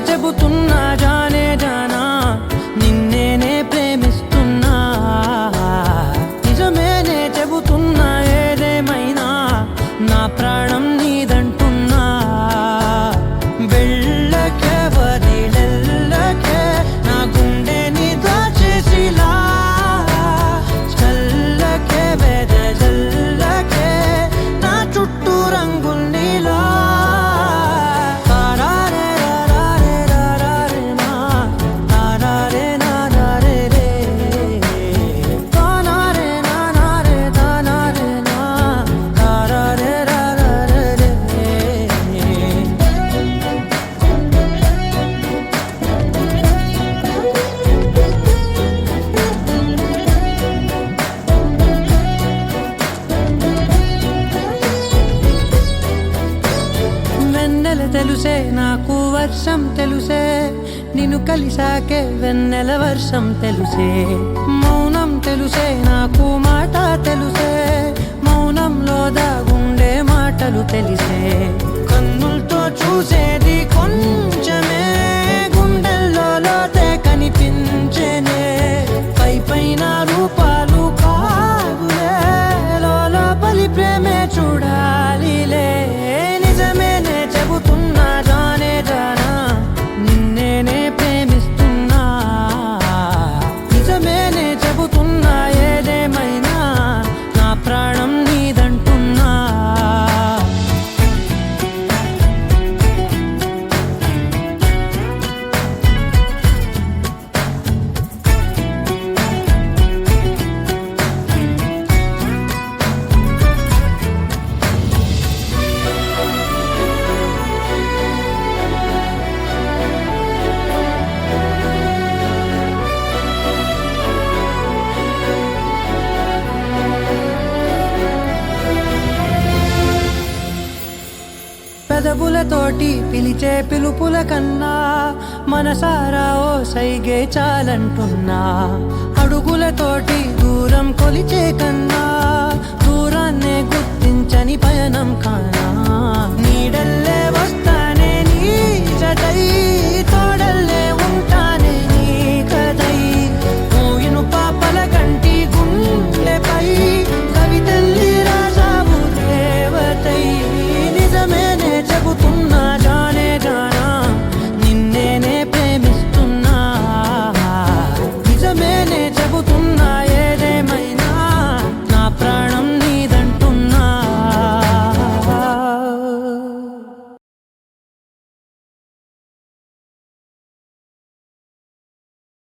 చెబుతున్నా జానే జానా నిన్నేనే ప్రేమిస్తున్నా నిజమేనే చెబుతున్నా ఏదేమైనా నా ప్రాణం నీదంటున్నా వెళ్ళకే వదిలెళ్ళకే నా గుండెని దాచేసిలా చల్లకే వెదజల్లకే నా చుట్టూ రంగుల్నిలా తెలుసే నాకు వర్షం తెలుసే నిన్ను కలిసాకే వెన్నెల వర్షం తెలుసే మౌనం తెలుసే నాకు మాట తెలుసే మౌనంలో దాగుండే మాటలు తెలిసే కన్నులతో చూసేది కొంచెమే గుండెల్లో లోతే కనిపించేనే పై పైన రూపాలు కాదులే లోపలి ప్రేమే చూడాలిలే నిజమేనే చెబుతున్నా జానే జానా నిన్నేనే ప్రేమిస్తున్నా నిజమేనే చెబుతున్నా ఏదేమైనా నా ప్రాణం నీదంటున్నా పెదవులతోటి పిలిచే పిలుపుల కన్నా మనసారా ఓ సైగే చాలంటున్నా అడుగులతోటి దూరం కొలిచే కన్నా దూరాన్నే గుర్తించని పయనం కానా నీడల్లే వస్తానే నీ జతై